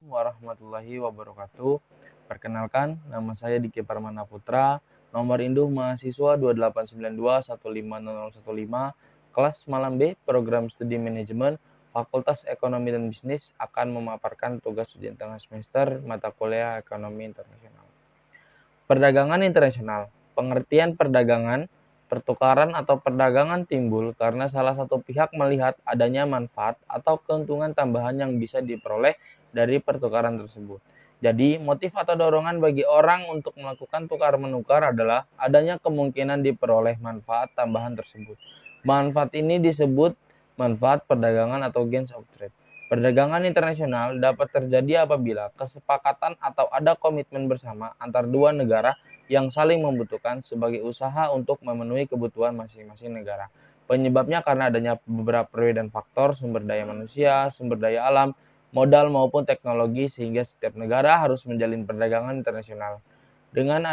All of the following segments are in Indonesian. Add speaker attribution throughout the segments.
Speaker 1: Warahmatullahi wabarakatuh. Perkenalkan, nama saya Diki Parmana Putra, nomor induk mahasiswa 2892150015, kelas malam B, Program Studi Manajemen, Fakultas Ekonomi dan Bisnis akan memaparkan tugas ujian tengah semester mata kuliah Ekonomi Internasional. Perdagangan internasional. Pengertian perdagangan, pertukaran atau perdagangan timbul karena salah satu pihak melihat adanya manfaat atau keuntungan tambahan yang bisa diperoleh dari pertukaran tersebut. Jadi, motif atau dorongan bagi orang untuk melakukan tukar-menukar adalah adanya kemungkinan diperoleh manfaat tambahan tersebut. Manfaat ini disebut manfaat perdagangan atau gains of trade. Perdagangan internasional dapat terjadi apabila kesepakatan atau ada komitmen bersama antar dua negara yang saling membutuhkan sebagai usaha untuk memenuhi kebutuhan masing-masing negara. Penyebabnya karena adanya beberapa perbedaan faktor sumber daya manusia, sumber daya alam, modal maupun teknologi sehingga setiap negara harus menjalin perdagangan internasional dengan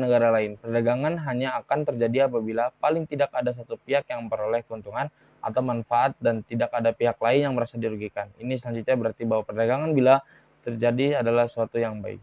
Speaker 1: negara lain. Perdagangan hanya akan terjadi apabila paling tidak ada satu pihak yang memperoleh keuntungan atau manfaat dan tidak ada pihak lain yang merasa dirugikan. Ini selanjutnya berarti bahwa perdagangan bila terjadi adalah suatu yang baik.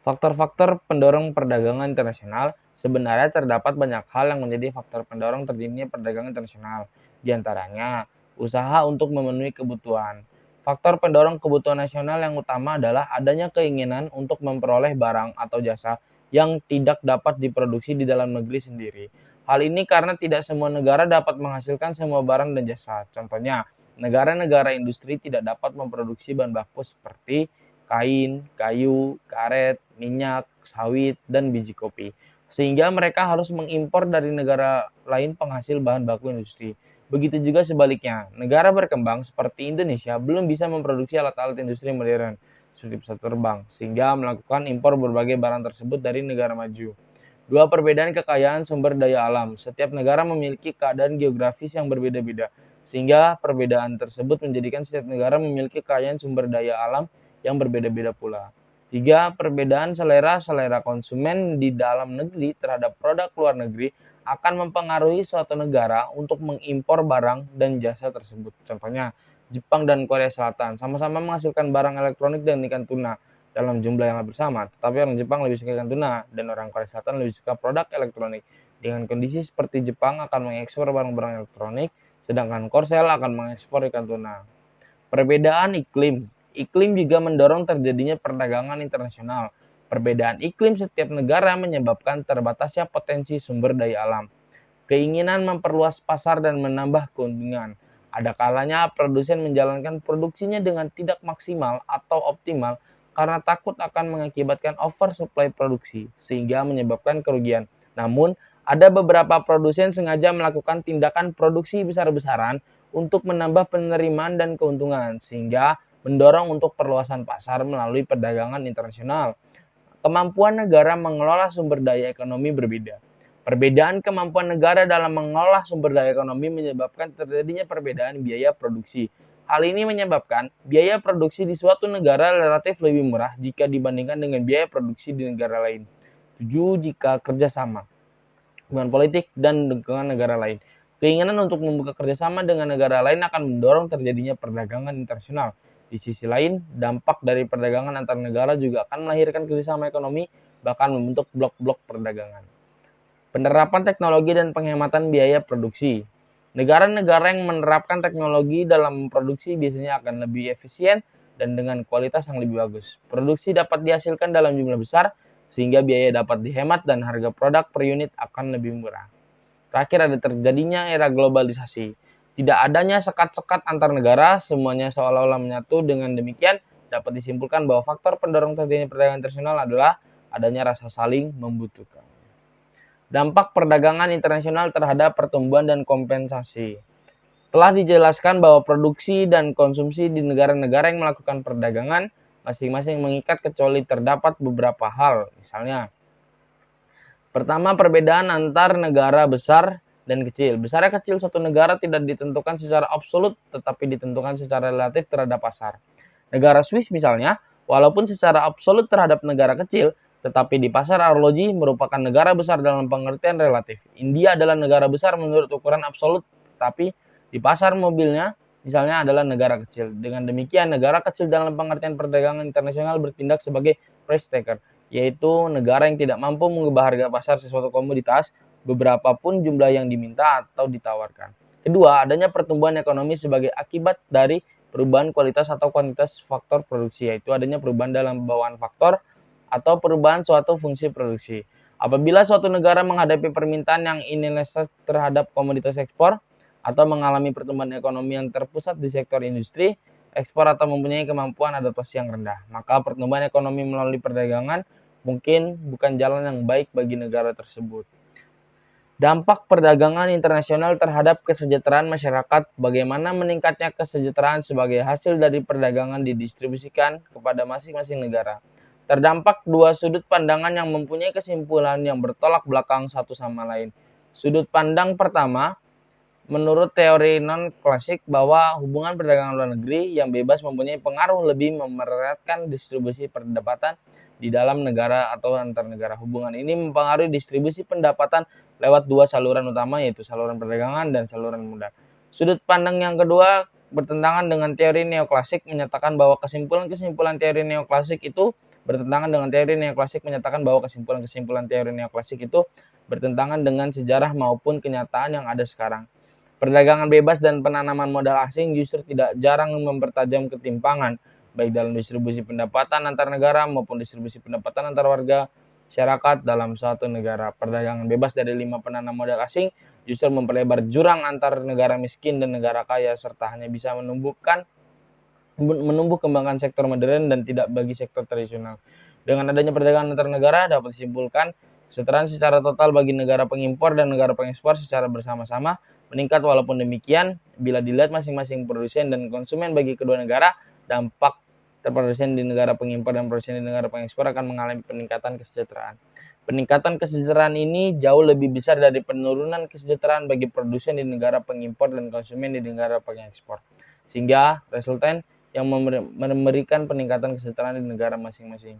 Speaker 1: Faktor-faktor pendorong perdagangan internasional. Sebenarnya terdapat banyak hal yang menjadi faktor pendorong terjadinya perdagangan internasional. Di antaranya, usaha untuk memenuhi kebutuhan. Faktor pendorong kebutuhan nasional yang utama adalah adanya keinginan untuk memperoleh barang atau jasa yang tidak dapat diproduksi di dalam negeri sendiri. Hal ini karena tidak semua negara dapat menghasilkan semua barang dan jasa. Contohnya, negara-negara industri tidak dapat memproduksi bahan baku seperti kain, kayu, karet, minyak, sawit, dan biji kopi. Sehingga mereka harus mengimpor dari negara lain penghasil bahan baku industri. Begitu juga sebaliknya, negara berkembang seperti Indonesia belum bisa memproduksi alat-alat industri modern seperti pesawat terbang, sehingga melakukan impor berbagai barang tersebut dari negara maju. Dua, perbedaan kekayaan sumber daya alam. Setiap negara memiliki keadaan geografis yang berbeda-beda, sehingga perbedaan tersebut menjadikan setiap negara memiliki kekayaan sumber daya alam yang berbeda-beda pula. Tiga, perbedaan selera konsumen di dalam negeri terhadap produk luar negeri akan mempengaruhi suatu negara untuk mengimpor barang dan jasa tersebut. Contohnya, Jepang dan Korea Selatan sama-sama menghasilkan barang elektronik dan ikan tuna dalam jumlah yang hampir sama, tetapi orang Jepang lebih suka ikan tuna dan orang Korea Selatan lebih suka produk elektronik. Dengan kondisi seperti Jepang akan mengekspor barang-barang elektronik, sedangkan Korsel akan mengekspor ikan tuna. Perbedaan iklim. Iklim juga mendorong terjadinya perdagangan internasional. Perbedaan iklim setiap negara menyebabkan terbatasnya potensi sumber daya alam. Keinginan memperluas pasar dan menambah keuntungan. Ada kalanya produsen menjalankan produksinya dengan tidak maksimal atau optimal karena takut akan mengakibatkan oversupply produksi, sehingga menyebabkan kerugian. Namun, ada beberapa produsen sengaja melakukan tindakan produksi besar-besaran untuk menambah penerimaan dan keuntungan, sehingga mendorong untuk perluasan pasar melalui perdagangan internasional. Kemampuan negara mengelola sumber daya ekonomi berbeda. Perbedaan kemampuan negara dalam mengelola sumber daya ekonomi menyebabkan terjadinya perbedaan biaya produksi. Hal ini menyebabkan biaya produksi di suatu negara relatif lebih murah jika dibandingkan dengan biaya produksi di negara lain. 7. Jika kerjasama hubungan politik dan dengan negara lain. Keinginan untuk membuka kerjasama dengan negara lain akan mendorong terjadinya perdagangan internasional. Di sisi lain, dampak dari perdagangan antar negara juga akan melahirkan kerjasama ekonomi, bahkan membentuk blok-blok perdagangan. Penerapan teknologi dan penghematan biaya produksi. Negara-negara yang menerapkan teknologi dalam produksi biasanya akan lebih efisien dan dengan kualitas yang lebih bagus. Produksi dapat dihasilkan dalam jumlah besar, sehingga biaya dapat dihemat dan harga produk per unit akan lebih murah. Terakhir, ada terjadinya era globalisasi. Tidak adanya sekat-sekat antar negara, semuanya seolah-olah menyatu. Dengan demikian, dapat disimpulkan bahwa faktor pendorong terjadinya perdagangan internasional adalah adanya rasa saling membutuhkan. Dampak perdagangan internasional terhadap pertumbuhan dan kompensasi. Telah dijelaskan bahwa produksi dan konsumsi di negara-negara yang melakukan perdagangan masing-masing mengikat kecuali terdapat beberapa hal. Misalnya, pertama, perbedaan antar negara besar dan kecil. Besar dan kecil suatu negara tidak ditentukan secara absolut, tetapi ditentukan secara relatif terhadap pasar. Negara Swiss misalnya, walaupun secara absolut terhadap negara kecil, tetapi di pasar arloji merupakan negara besar dalam pengertian relatif. India adalah negara besar menurut ukuran absolut, tetapi di pasar mobilnya misalnya adalah negara kecil. Dengan demikian, negara kecil dalam pengertian perdagangan internasional bertindak sebagai price taker, yaitu negara yang tidak mampu mengubah harga pasar sesuatu komoditas, beberapa pun jumlah yang diminta atau ditawarkan. Kedua, adanya pertumbuhan ekonomi sebagai akibat dari perubahan kualitas atau kuantitas faktor produksi, yaitu adanya perubahan dalam bawaan faktor atau perubahan suatu fungsi produksi. Apabila suatu negara menghadapi permintaan yang inelastis terhadap komoditas ekspor, atau mengalami pertumbuhan ekonomi yang terpusat di sektor industri, ekspor atau mempunyai kemampuan adaptasi yang rendah, maka pertumbuhan ekonomi melalui perdagangan mungkin bukan jalan yang baik bagi negara tersebut. Dampak perdagangan internasional terhadap kesejahteraan masyarakat. Bagaimana meningkatnya kesejahteraan sebagai hasil dari perdagangan didistribusikan kepada masing-masing negara. Terdampak dua sudut pandangan yang mempunyai kesimpulan yang bertolak belakang satu sama lain. Sudut pandang pertama, menurut teori non-klasik bahwa hubungan perdagangan luar negeri yang bebas mempunyai pengaruh lebih memeratkan distribusi pendapatan di dalam negara atau antar negara. Hubungan ini mempengaruhi distribusi pendapatan lewat dua saluran utama, yaitu saluran perdagangan dan saluran modal. Sudut pandang yang kedua bertentangan dengan teori neoklasik, menyatakan bahwa kesimpulan-kesimpulan teori neoklasik itu bertentangan dengan teori neoklasik menyatakan bahwa kesimpulan-kesimpulan teori neoklasik itu bertentangan dengan sejarah maupun kenyataan yang ada sekarang. Perdagangan bebas dan penanaman modal asing justru tidak jarang mempertajam ketimpangan, baik dalam distribusi pendapatan antar negara maupun distribusi pendapatan antar warga masyarakat dalam suatu negara. Perdagangan bebas dari 5 penanam modal asing justru memperlebar jurang antar negara miskin dan negara kaya, serta hanya bisa menumbuh kembangkan sektor modern dan tidak bagi sektor tradisional. Dengan adanya perdagangan antar negara dapat disimpulkan kesetaraan secara total bagi negara pengimpor dan negara pengekspor secara bersama-sama meningkat. Walaupun demikian, bila dilihat masing-masing produsen dan konsumen bagi kedua negara, dampak terprodusen di negara pengimpor dan produsen di negara pengekspor akan mengalami peningkatan kesejahteraan. Peningkatan kesejahteraan ini jauh lebih besar dari penurunan kesejahteraan bagi produsen di negara pengimpor dan konsumen di negara pengekspor, sehingga resultan yang memberikan peningkatan kesejahteraan di negara masing-masing.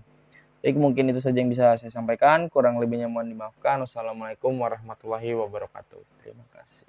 Speaker 1: Baik, mungkin itu saja yang bisa saya sampaikan. Kurang lebihnya mohon dimaafkan. Wassalamualaikum warahmatullahi wabarakatuh. Terima kasih.